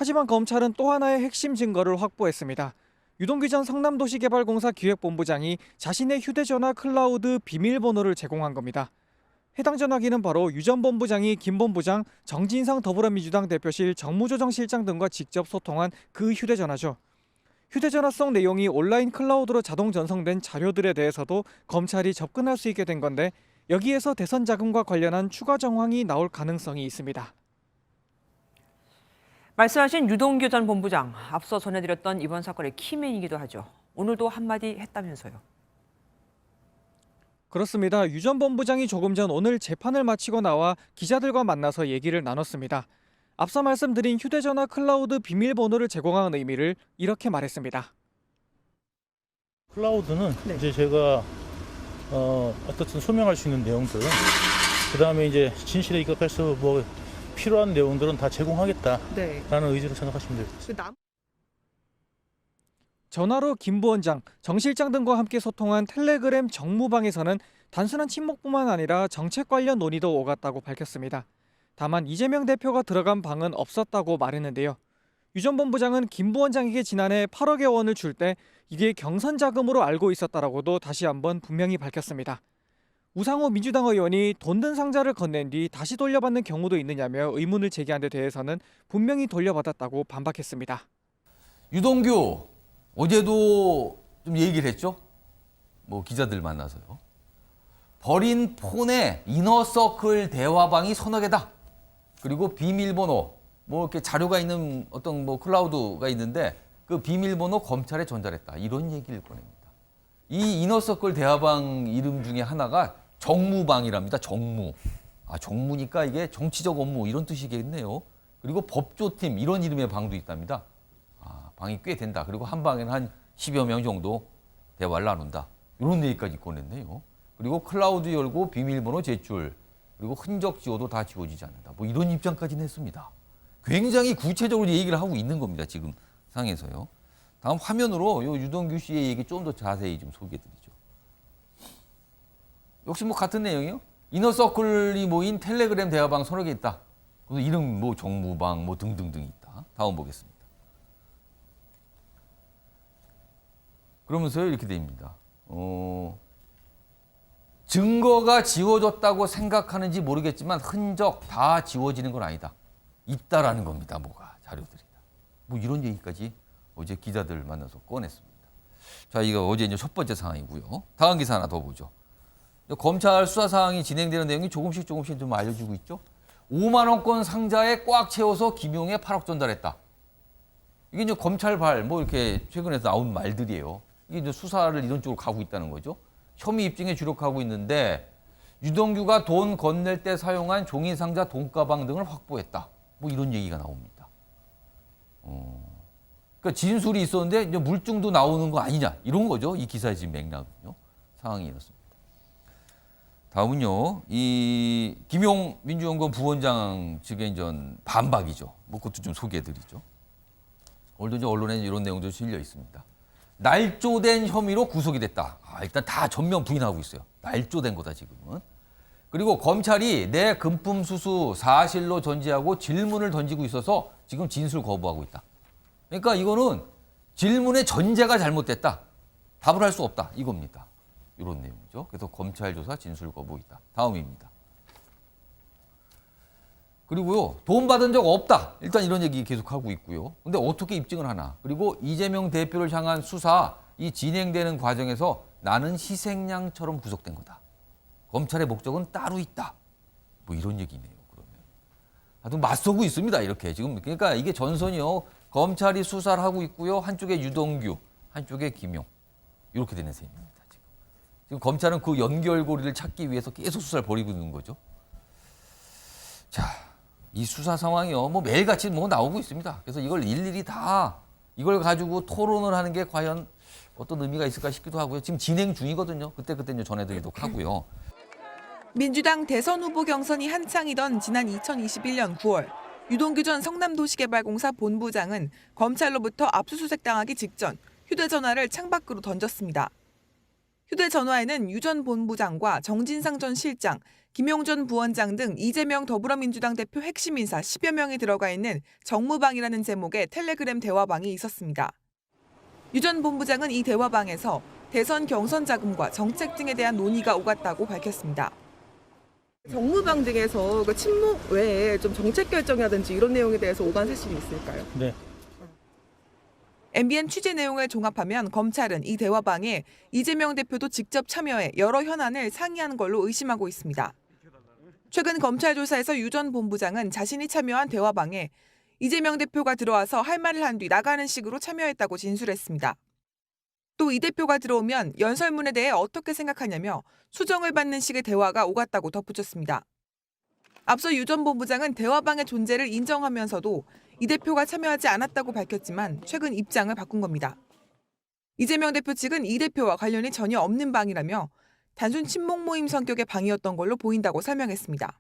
하지만 검찰은 또 하나의 핵심 증거를 확보했습니다. 유동규 전 성남도시개발공사 기획본부장이 자신의 휴대전화 클라우드 비밀번호를 제공한 겁니다. 해당 전화기는 바로 유 전 본부장이 김 본부장, 정진상 더불어민주당 대표실 정무조정실장 등과 직접 소통한 그 휴대전화죠. 휴대전화 속 내용이 온라인 클라우드로 자동 전송된 자료들에 대해서도 검찰이 접근할 수 있게 된 건데 여기에서 대선 자금과 관련한 추가 정황이 나올 가능성이 있습니다. 말씀하신 유동규 전 본부장, 앞서 전해드렸던 이번 사건의 키맨이기도 하죠. 오늘도 한마디 했다면서요. 그렇습니다. 유 전 본부장이 조금 전 오늘 재판을 마치고 나와 기자들과 만나서 얘기를 나눴습니다. 앞서 말씀드린 휴대전화 클라우드 비밀번호를 제공한 의미를 이렇게 말했습니다. 클라우드는 이제 제가 어떻든 소명할 수 있는 내용들, 그다음에 이제 진실에 입각해서 뭐 필요한 내용들은 다 제공하겠다라는 의지로 생각하시면 되겠습니다. 전화로 김 부원장, 정 실장 등과 함께 소통한 텔레그램 정무방에서는 단순한 친목뿐만 아니라 정책 관련 논의도 오갔다고 밝혔습니다. 다만 이재명 대표가 들어간 방은 없었다고 말했는데요. 유 전 본부장은 김 부원장에게 지난해 8억여 원을 줄 때 이게 경선 자금으로 알고 있었다라고도 다시 한번 분명히 밝혔습니다. 우상호 민주당 의원이 돈 든 상자를 건넨 뒤 다시 돌려받는 경우도 있느냐며 의문을 제기한 데 대해서는 분명히 돌려받았다고 반박했습니다. 유동규 어제도 좀 얘기를 했죠. 뭐 기자들 만나서요. 버린 폰에 이너서클 대화방이 서너 개다. 그리고 비밀번호 뭐 이렇게 자료가 있는 어떤 뭐 클라우드가 있는데 그 비밀번호 검찰에 전달했다. 이런 얘기를 꺼냅니다. 이 이너서클 대화방 이름 중에 하나가 정무방이랍니다. 정무. 정무니까 이게 정치적 업무 이런 뜻이겠네요. 그리고 법조팀 이런 이름의 방도 있답니다. 방이 꽤 된다. 그리고 한 방에는 한 10여 명 정도 대화를 나눈다. 이런 얘기까지 꺼냈네요. 그리고 클라우드 열고 비밀번호 제출. 그리고 흔적 지워도 다 지워지지 않는다. 뭐 이런 입장까지는 했습니다. 굉장히 구체적으로 얘기를 하고 있는 겁니다. 지금 상에서요. 다음 화면으로 요 유동규 씨의 얘기 좀 더 자세히 좀 소개해드리죠. 역시 뭐 같은 내용이요. 이너서클이 모인 텔레그램 대화방 서너 개 있다. 그래서 이름 뭐 정무방 뭐 등등등 있다. 다음 보겠습니다. 그러면서요 이렇게 됩니다. 증거가 지워졌다고 생각하는지 모르겠지만 흔적 다 지워지는 건 아니다. 있다라는 겁니다. 뭐가 자료들이. 뭐 이런 얘기까지 어제 기자들 만나서 꺼냈습니다. 자, 이거 어제 이제 첫 번째 상황이고요. 다음 기사 하나 더 보죠. 검찰 수사 사항이 진행되는 내용이 조금씩 좀 알려주고 있죠. 5만 원권 상자에 꽉 채워서 김용에 8억 전달했다. 이게 이제 검찰발 뭐 이렇게 최근에 나온 말들이에요. 이게 이제 수사를 이런 쪽으로 가고 있다는 거죠. 혐의 입증에 주력하고 있는데 유동규가 돈 건넬 때 사용한 종이 상자, 돈가방 등을 확보했다. 뭐 이런 얘기가 나옵니다. 그러니까 진술이 있었는데 이제 물증도 나오는 거 아니냐 이런 거죠. 이 기사의 지금 맥락은요. 상황이 이렇습니다. 다음은요. 이 김용 민주연구원 부원장 측의 이제 반박이죠. 뭐 그것도 좀 소개해드리죠. 오늘도 이제 언론에 이런 내용도 실려 있습니다. 날조된 혐의로 구속이 됐다. 일단 다 전면 부인하고 있어요. 날조된 거다 지금은. 그리고 검찰이 내 금품 수수 사실로 전제하고 질문을 던지고 있어서 지금 진술 거부하고 있다. 그러니까 이거는 질문의 전제가 잘못됐다. 답을 할 수 없다. 이겁니다. 이런 내용이죠. 그래서 검찰 조사 진술 거부이다. 다음입니다. 그리고요, 돈 받은 적 없다. 일단 이런 얘기 계속 하고 있고요. 근데 어떻게 입증을 하나? 그리고 이재명 대표를 향한 수사, 이 진행되는 과정에서 나는 희생양처럼 구속된 거다. 검찰의 목적은 따로 있다. 뭐 이런 얘기네요, 그러면. 하여튼 맞서고 있습니다, 이렇게. 지금, 그러니까 이게 전선이요. 검찰이 수사를 하고 있고요. 한쪽에 유동규, 한쪽에 김용. 이렇게 되는 셈입니다, 지금. 지금 검찰은 그 연결고리를 찾기 위해서 계속 수사를 벌이고 있는 거죠. 자. 이 수사 상황이요. 뭐 매일같이 뭐 나오고 있습니다. 그래서 이걸 일일이 다 이걸 가지고 토론을 하는 게 과연 어떤 의미가 있을까 싶기도 하고요. 지금 진행 중이거든요. 그때 전해드리도록 하고요. 민주당 대선 후보 경선이 한창이던 지난 2021년 9월 유동규 전 성남도시개발공사 본부장은 검찰로부터 압수수색 당하기 직전 휴대전화를 창밖으로 던졌습니다. 휴대전화에는 유 전 본부장과 정진상 전 실장, 김용전 부원장 등 이재명 더불어민주당 대표 핵심 인사 10여 명이 들어가 있는 정무방이라는 제목의 텔레그램 대화방이 있었습니다. 유 전 본부장은 이 대화방에서 대선 경선 자금과 정책 등에 대한 논의가 오갔다고 밝혔습니다. 정무방 등에서 그 친목 외에 좀 정책 결정이라든지 이런 내용에 대해서 오간 사실이 있을까요? 네. MBN 취재 내용을 종합하면 검찰은 이 대화방에 이재명 대표도 직접 참여해 여러 현안을 상의하는 걸로 의심하고 있습니다. 최근 검찰 조사에서 유 전 본부장은 자신이 참여한 대화방에 이재명 대표가 들어와서 할 말을 한 뒤 나가는 식으로 참여했다고 진술했습니다. 또 이 대표가 들어오면 연설문에 대해 어떻게 생각하냐며 수정을 받는 식의 대화가 오갔다고 덧붙였습니다. 앞서 유 전 본부장은 대화방의 존재를 인정하면서도 이 대표가 참여하지 않았다고 밝혔지만 최근 입장을 바꾼 겁니다. 이재명 대표 측은 이 대표와 관련이 전혀 없는 방이라며 단순 친목 모임 성격의 방이었던 걸로 보인다고 설명했습니다.